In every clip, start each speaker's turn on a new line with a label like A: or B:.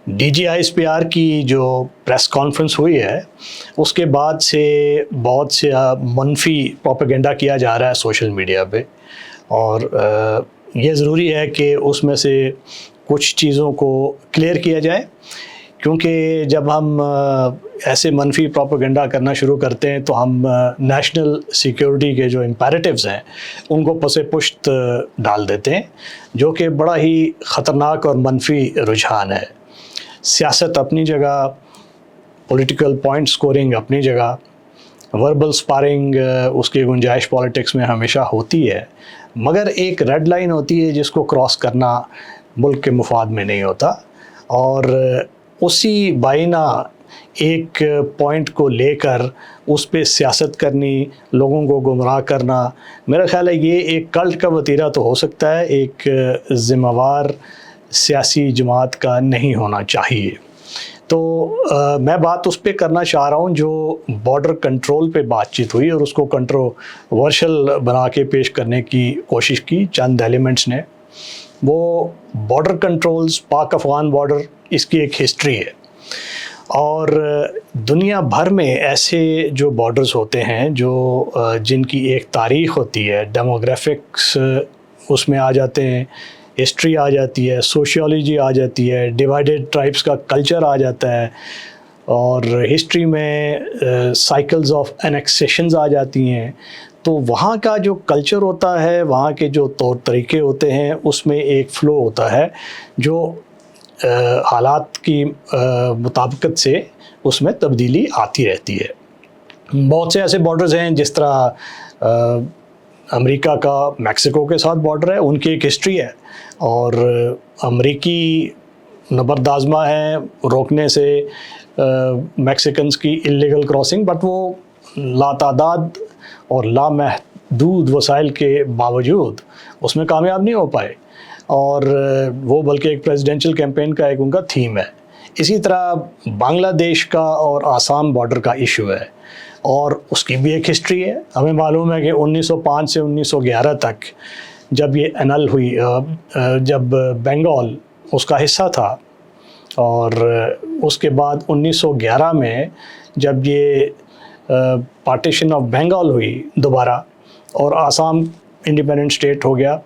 A: D G I S P R کی جو press conference ہوئی ہے اس کے بعد سے بہت سے منفی پروپیگنڈا کیا جا رہا ہے سوشل میڈیا پہ، اور یہ ضروری ہے کہ اس میں سے کچھ چیزوں کو کلیئر کیا جائے، کیونکہ جب ہم ایسے منفی پروپیگنڈا کرنا شروع کرتے ہیں تو ہم نیشنل سیکیورٹی کے جو امپیریٹیوز ہیں ان کو پس پشت ڈال دیتے ہیں، جو کہ بڑا ہی خطرناک اور منفی رجحان ہے۔ سیاست اپنی جگہ، پولیٹیکل پوائنٹ سکورنگ اپنی جگہ، وربل سپارنگ اس کی گنجائش پالیٹکس میں ہمیشہ ہوتی ہے، مگر ایک ریڈ لائن ہوتی ہے جس کو کراس کرنا ملک کے مفاد میں نہیں ہوتا، اور اسی بائنا ایک پوائنٹ کو لے کر اس پہ سیاست کرنی، لوگوں کو گمراہ کرنا، میرا خیال ہے یہ ایک کلٹ کا وتیرہ تو ہو سکتا ہے، ایک ذمہ وار سیاسی جماعت کا نہیں ہونا چاہیے۔ تو میں بات اس پہ کرنا چاہ رہا ہوں جو بارڈر کنٹرول پہ بات چیت ہوئی اور اس کو کنٹروورشل بنا کے پیش کرنے کی کوشش کی چند ایلیمنٹس نے۔ وہ border controls, Pak Afghan border, اس کی ایک ہسٹری ہے، اور دنیا بھر میں ایسے جو بارڈرز ہوتے ہیں جو جن کی ایک تاریخ ہوتی ہے، ڈیموگرافکس اس میں آ جاتے ہیں، ہسٹری آ جاتی ہے، سوشیولوجی آ جاتی ہے، ڈیوائیڈڈ ٹرائبس کا کلچر آ جاتا ہے، اور ہسٹری میں سائیکلز آف انیکسیشنز آ جاتی ہیں۔ تو وہاں کا جو کلچر ہوتا ہے، وہاں کے جو طور طریقے ہوتے ہیں، اس میں ایک فلو ہوتا ہے جو حالات کی مطابقت سے اس میں تبدیلی آتی رہتی ہے۔ بہت سے ایسے بارڈرز ہیں، جس طرح امریکہ کا میکسیکو کے ساتھ بارڈر ہے، ان کی ایک ہسٹری ہے، اور امریکی نبردآزمہ ہیں روکنے سے میکسیکنز کی اللیگل کراسنگ، بٹ وہ لاتعداد اور لامحدود وسائل کے باوجود اس میں کامیاب نہیں ہو پائے، اور وہ بلکہ ایک پریزیڈینشل کیمپین کا ایک ان کا تھیم ہے۔ اسی طرح بنگلہ دیش کا اور آسام بارڈر کا ایشو ہے، اور اس کی بھی ایک ہسٹری ہے۔ ہمیں معلوم ہے کہ 1905 سے 1911 تک جب یہ انل ہوئی، جب بنگال اس کا حصہ تھا، اور اس کے بعد 1911 میں جب یہ پارٹیشن آف بنگال ہوئی دوبارہ اور آسام انڈیپینڈنٹ اسٹیٹ ہو گیا،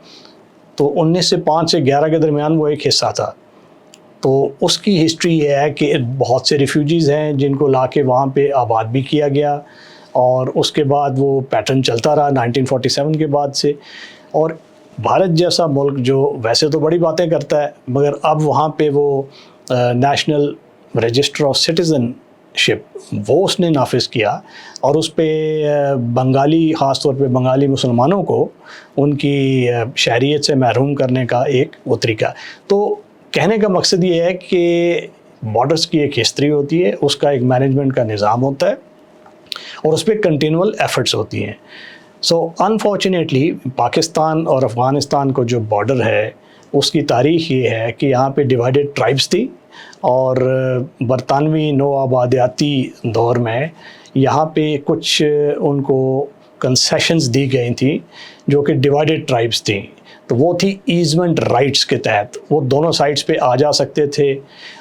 A: تو 1905 سے 11 کے درمیان وہ ایک حصہ تھا۔ تو اس کی ہسٹری یہ ہے کہ بہت سے ریفیوجیز ہیں جن کو لا کے وہاں پہ آباد بھی کیا گیا، اور اس کے بعد وہ پیٹرن چلتا رہا 1947 کے بعد سے۔ اور بھارت جیسا ملک جو ویسے تو بڑی باتیں کرتا ہے، مگر اب وہاں پہ وہ نیشنل رجسٹر آف سٹیزن شپ وہ اس نے نافذ کیا، اور اس پہ بنگالی، خاص طور پہ بنگالی مسلمانوں کو ان کی شہریت سے محروم کرنے کا ایک وہ طریقہ۔ تو کہنے کا مقصد یہ ہے کہ بارڈرز کی ایک ہسٹری ہوتی ہے، اس کا ایک مینجمنٹ کا نظام ہوتا ہے، اور اس پہ کنٹینول ایفرٹس ہوتی ہیں۔ سو انفارچونیٹلی پاکستان اور افغانستان کو جو بارڈر ہے اس کی تاریخ یہ ہے کہ یہاں پہ ڈیوائیڈڈ ٹرائبس تھی، اور برطانوی نو آبادیاتی دور میں یہاں پہ کچھ ان کو کنسیشنز دی گئی تھیں جو کہ ڈیوائیڈڈ ٹرائبس تھیں۔ تو وہ تھی ایزمنٹ رائٹس کے تحت، وہ دونوں سائڈس پہ آ جا سکتے تھے،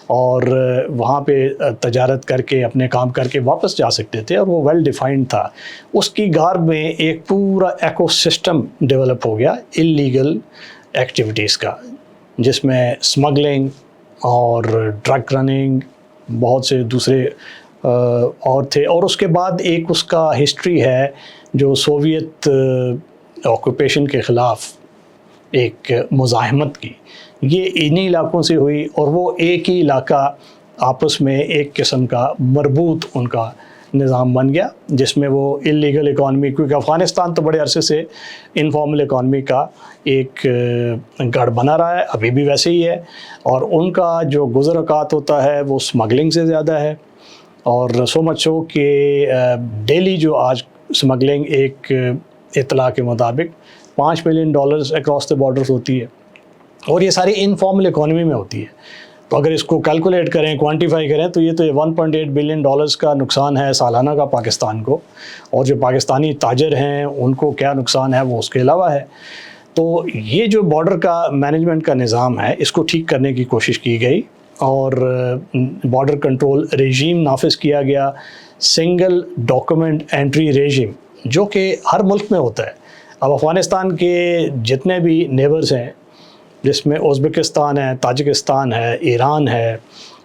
A: اور وہاں پہ تجارت کر کے اپنے کام کر کے واپس جا سکتے تھے، اور وہ ویل ڈیفائنڈ تھا۔ اس کی غار میں ایک پورا ایکو سسٹم ڈیولپ ہو گیا اللیگل ایکٹیویٹیز کا، جس میں اسمگلنگ اور ڈرگ رننگ، بہت سے دوسرے اور تھے۔ اور اس کے بعد ایک اس کا ہسٹری ہے جو سوویت آکوپیشن کے خلاف ایک مزاحمت کی، یہ انہی علاقوں سے ہوئی، اور وہ ایک ہی علاقہ آپس میں ایک قسم کا مربوط ان کا نظام بن گیا، جس میں وہ اللیگل اکانومی، کیونکہ افغانستان تو بڑے عرصے سے انفارمل اکانومی کا ایک گڑھ بنا رہا ہے، ابھی بھی ویسے ہی ہے، اور ان کا جو گزر اوقات ہوتا ہے وہ اسمگلنگ سے زیادہ ہے، اور سو مچ ہو کہ ڈیلی جو آج اسمگلنگ ایک اطلاع کے مطابق $5 ملین اکراس دا بارڈرز ہوتی ہے، اور یہ ساری انفارمل اکانومی میں ہوتی ہے۔ تو اگر اس کو کیلکولیٹ کریں، کوانٹیفائی کریں، تو یہ تو $1.8 بلین کا نقصان ہے سالانہ کا پاکستان کو، اور جو پاکستانی تاجر ہیں ان کو کیا نقصان ہے وہ اس کے علاوہ ہے۔ تو یہ جو بارڈر کا مینجمنٹ کا نظام ہے، اس کو ٹھیک کرنے کی کوشش کی گئی، اور بارڈر کنٹرول ریجیم نافذ کیا گیا، سنگل ڈاکومنٹ انٹری ریجیم، جو کہ ہر ملک میں ہوتا ہے۔ اب افغانستان کے جتنے بھی نیبرز ہیں، جس میں ازبکستان ہے، تاجکستان ہے، ایران ہے،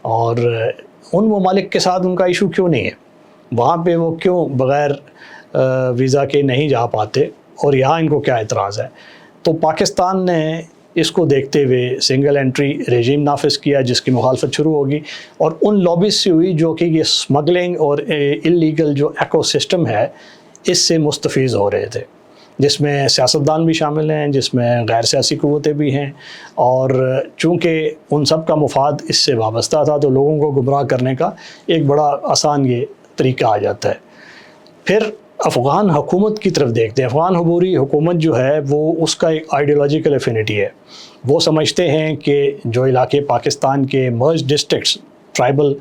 A: اور ان ممالک کے ساتھ ان کا ایشو کیوں نہیں ہے؟ وہاں پہ وہ کیوں بغیر ویزا کے نہیں جا پاتے، اور یہاں ان کو کیا اعتراض ہے؟ تو پاکستان نے اس کو دیکھتے ہوئے سنگل انٹری ریجیم نافذ کیا، جس کی مخالفت شروع ہوگی، اور ان لابیز سے ہوئی جو کہ یہ اسمگلنگ اور اللیگل جو ایکو سسٹم ہے اس سے مستفیض ہو رہے تھے، جس میں سیاستدان بھی شامل ہیں، جس میں غیر سیاسی قوتیں بھی ہیں، اور چونکہ ان سب کا مفاد اس سے وابستہ تھا تو لوگوں کو گمراہ کرنے کا ایک بڑا آسان یہ طریقہ آ جاتا ہے۔ پھر افغان حکومت کی طرف دیکھتے ہیں۔ افغان عبوری حکومت جو ہے وہ اس کا ایک آئیڈیولوجیکل ایفینٹی ہے۔ وہ سمجھتے ہیں کہ جو علاقے پاکستان کے مرج ڈسٹرکٹس، ٹرائبل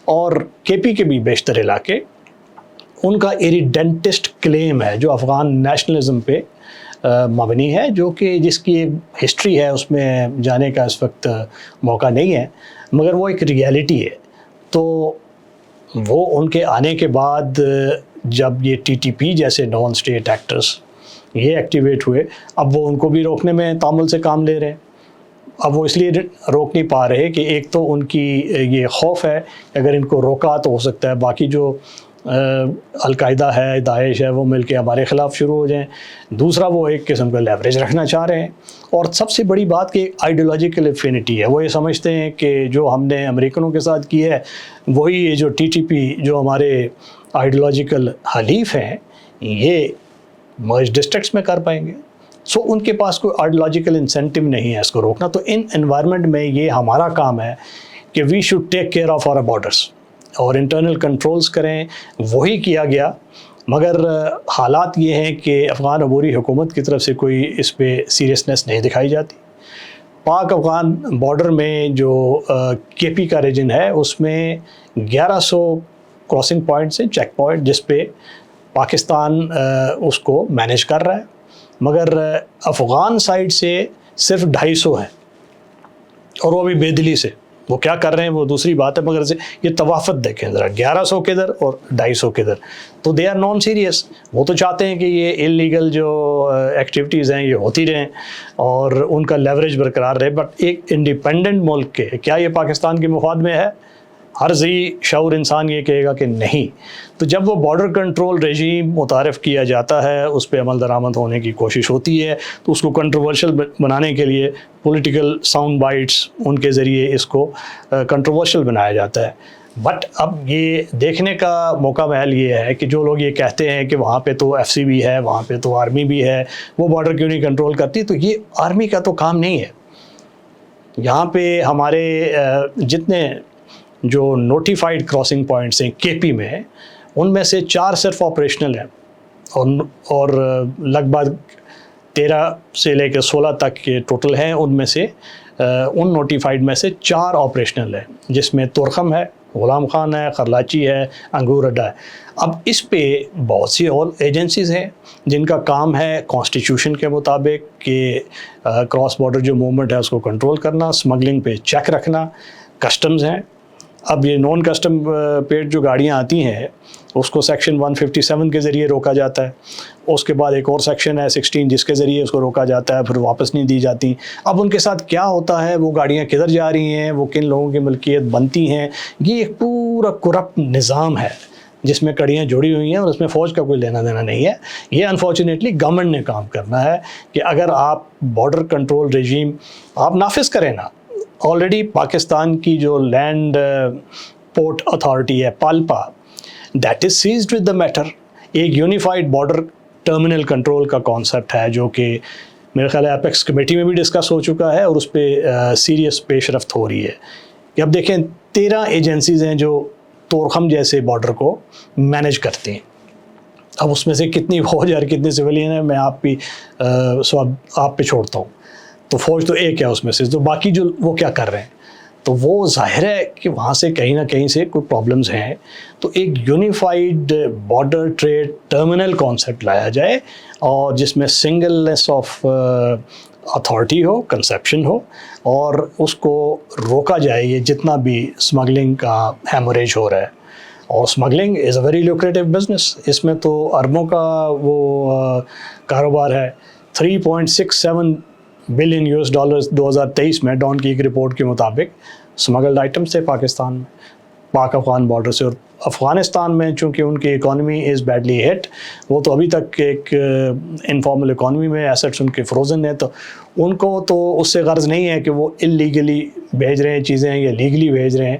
A: اور کے پی کے بھی بیشتر علاقے، ان کا ایریڈنٹسٹ کلیم ہے جو افغان نیشنلزم پہ مبنی ہے، جو کہ جس کی ایک ہسٹری ہے، اس میں جانے کا اس وقت موقع نہیں ہے، مگر وہ ایک ریئلٹی ہے۔ تو وہ ان کے آنے کے بعد جب یہ ٹی ٹی پی جیسے نان اسٹیٹ ایکٹرز یہ ایکٹیویٹ ہوئے، اب وہ ان کو بھی روکنے میں تعامل سے کام لے رہے ہیں۔ اب وہ اس لیے روک نہیں پا رہے کہ ایک تو ان کی یہ خوف ہے کہ اگر ان کو روکا تو ہو سکتا ہے باقی جو القاعدہ ہے، داعش ہے، وہ مل کے ہمارے خلاف شروع ہو جائیں۔ دوسرا وہ ایک قسم کا لیوریج رکھنا چاہ رہے ہیں، اور سب سے بڑی بات کہ آئیڈیولوجیکل ایفینٹی ہے۔ وہ یہ سمجھتے ہیں کہ جو ہم نے امریکنوں کے ساتھ کی ہے وہی یہ جو ٹی ٹی پی جو ہمارے آئیڈیولوجیکل حلیف ہیں یہ مرج ڈسٹرکٹس میں کر پائیں گے۔ سو ان کے پاس کوئی آئیڈیولوجیکل انسینٹیو نہیں ہے اس کو روکنا۔ تو ان انوائرمنٹ میں یہ ہمارا کام ہے کہ we should take care of our borders اور انٹرنل کنٹرولز کریں۔ وہی کیا گیا، مگر حالات یہ ہیں کہ افغان عبوری حکومت کی طرف سے کوئی اس پہ سیریسنس نہیں دکھائی جاتی۔ پاک افغان بارڈر میں جو کے پی کا ریجن ہے اس میں 1100 کراسنگ پوائنٹس ہیں، چیک پوائنٹ، جس پہ پاکستان اس کو مینیج کر رہا ہے، مگر افغان سائڈ سے صرف 250 ہیں، اور وہ بھی بے دلی سے۔ وہ کیا کر رہے ہیں وہ دوسری بات ہے، مگر یہ توافت دیکھیں ذرا، 1100 کدھر اور 250 کدھر، تو دے آر نان سیریس۔ وہ تو چاہتے ہیں کہ یہ اللیگل جو ایکٹیویٹیز ہیں یہ ہوتی رہیں اور ان کا لیوریج برقرار رہے، بٹ ایک انڈیپینڈنٹ ملک کے کیا یہ پاکستان کے مفاد میں ہے؟ ہر ذی شعور انسان یہ کہے گا کہ نہیں۔ تو جب وہ بارڈر کنٹرول ریجیم متعارف کیا جاتا ہے، اس پہ عمل درآمد ہونے کی کوشش ہوتی ہے، تو اس کو کنٹروورشل بنانے کے لیے پولیٹیکل ساؤنڈ بائٹس ان کے ذریعے اس کو کنٹروورشل بنایا جاتا ہے۔ بٹ اب یہ دیکھنے کا موقع محل یہ ہے کہ جو لوگ یہ کہتے ہیں کہ وہاں پہ تو ایف سی بھی ہے، وہاں پہ تو آرمی بھی ہے، وہ بارڈر کیوں نہیں کنٹرول کرتی؟ تو یہ آرمی کا تو کام نہیں ہے۔ یہاں پہ ہمارے جتنے جو نوٹیفائڈ کراسنگ پوائنٹس ہیں کے پی میں، ان میں سے 4 صرف آپریشنل ہیں، اور لگ بھگ 13 سے لے کے 16 تک کے ٹوٹل ہیں، ان میں سے ان نوٹیفائڈ میں سے 4 آپریشنل ہیں، جس میں تورخم ہے، غلام خان ہے، خرلاچی ہے، انگور اڈا ہے۔ اب اس پہ بہت سی اور ایجنسیز ہیں جن کا کام ہے کانسٹیٹیوشن کے مطابق کہ کراس بارڈر جو موومنٹ ہے اس کو کنٹرول کرنا، اسمگلنگ پہ چیک رکھنا، کسٹمز ہیں۔ اب یہ نان کسٹم پیڈ جو گاڑیاں آتی ہیں اس کو سیکشن 157 کے ذریعے روکا جاتا ہے، اس کے بعد ایک اور سیکشن ہے 16 جس کے ذریعے اس کو روکا جاتا ہے، پھر واپس نہیں دی جاتی۔ اب ان کے ساتھ کیا ہوتا ہے، وہ گاڑیاں کدھر جا رہی ہیں، وہ کن لوگوں کی ملکیت بنتی ہیں، یہ ایک پورا کرپٹ نظام ہے جس میں کڑیاں جوڑی ہوئی ہیں، اور اس میں فوج کا کوئی لینا دینا نہیں ہے۔ یہ انفارچونیٹلی گورنمنٹ نے کام کرنا ہے کہ اگر آپ بارڈر کنٹرول ریجیم آپ نافذ کریں نا، آلریڈی پاکستان کی جو لینڈ پورٹ اتھارٹی ہے پالپا، that is seized with the matter. ایک یونیفائڈ بارڈر ٹرمینل کنٹرول کا کانسیپٹ ہے جو کہ میرے خیال ہے اپیکس کمیٹی میں بھی ڈسکس ہو چکا ہے، اور اس پہ سیریس پیش رفت ہو رہی ہے کہ اب دیکھیں 13 ایجنسیز ہیں جو تورخم جیسے بارڈر کو مینیج کرتے ہیں۔ اب اس میں سے کتنی فوج اور کتنی سویلین ہیں میں آپ پہ چھوڑتا ہوں۔ تو فوج تو ایک ہے اس میں سے، تو باقی جو وہ کیا کر رہے ہیں، تو وہ ظاہر ہے کہ وہاں سے کہیں نہ کہیں سے کوئی پرابلمز ہیں۔ تو ایک unified border trade terminal concept لایا جائے، اور جس میں سنگلنس آف اتھارٹی ہو, کنسیپشن ہو, اور اس کو روکا جائے یہ جتنا بھی اسمگلنگ کا ہیموریج ہو رہا ہے. اور smuggling is a very lucrative business. اس میں تو اربوں کا وہ کاروبار ہے. 3.67 بلین $US 2023 میں ڈان کی ایک رپورٹ کے مطابق اسمگلڈ آئٹم سے پاکستان میں, پاک افغان بارڈر سے. اور افغانستان میں چونکہ ان کی اکانومی از بیڈلی ہٹ, وہ تو ابھی تک ایک انفارمل اکانومی میں, ایسٹس ان کے فروزن ہیں, تو ان کو تو اس سے غرض نہیں ہے کہ وہ انلیگلی بھیج رہے ہیں چیزیں یا لیگلی بھیج رہے ہیں.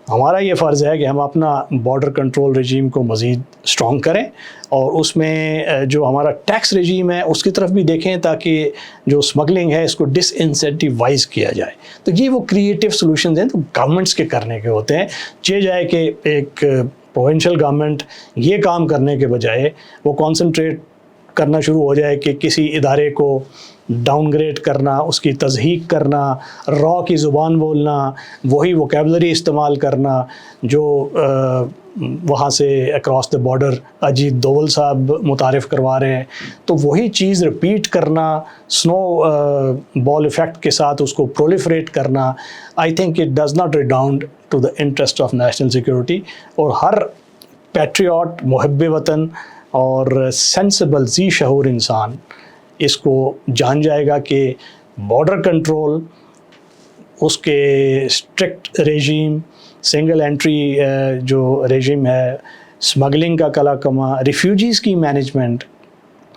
A: ہمارا یہ فرض ہے کہ ہم اپنا بارڈر کنٹرول رجیم کو مزید اسٹرانگ کریں, اور اس میں جو ہمارا ٹیکس رجیم ہے اس کی طرف بھی دیکھیں تاکہ جو اسمگلنگ ہے اس کو ڈس انسینٹیوائز کیا جائے. تو یہ وہ کریٹیو سلوشنز ہیں تو گورنمنٹس کے کرنے کے ہوتے ہیں. چاہے جائے کہ ایک پروونشل گورنمنٹ یہ کام کرنے کے بجائے وہ کانسنٹریٹ کرنا شروع ہو جائے کہ کسی ادارے کو ڈاؤن گریڈ کرنا, اس کی تضحیق کرنا, را کی زبان بولنا, وہی ووکیبلری استعمال کرنا جو وہاں سے across the border Ajit Doval صاحب متعارف کروا رہے ہیں, تو وہی چیز رپیٹ کرنا, سنو بال ایفیکٹ کے ساتھ اس کو پرولیفریٹ کرنا, I think it does not redound to the interest of national security. اور ہر پیٹریوٹ, محب وطن اور سینسیبل ذی شعور انسان اس کو جان جائے گا کہ بارڈر کنٹرول, اس کے اسٹرکٹ ریجیم, سنگل انٹری جو ریجیم ہے, اسمگلنگ کا کلا کما, ریفیوجیز کی مینجمنٹ,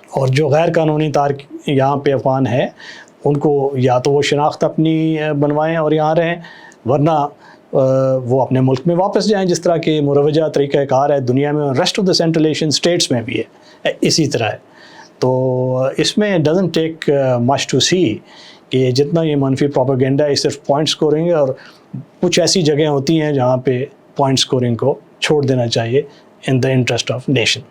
A: اور جو غیر قانونی یہاں پہ افغان ہیں ان کو یا تو وہ شناخت اپنی بنوائیں اور یہاں رہیں, ورنہ وہ اپنے ملک میں واپس جائیں, جس طرح کہ مروجہ طریقہ کار ہے دنیا میں, rest of the central Asian states میں بھی ہے اسی طرح ہے. تو اس میں ڈزنٹ ٹیک مچ ٹو سی کہ جتنا یہ منفی پروپیگنڈا ہے صرف پوائنٹ اسکورنگ ہے, اور کچھ ایسی جگہیں ہوتی ہیں جہاں پہ پوائنٹ اسکورنگ کو چھوڑ دینا چاہیے ان دا انٹرسٹ آف نیشن.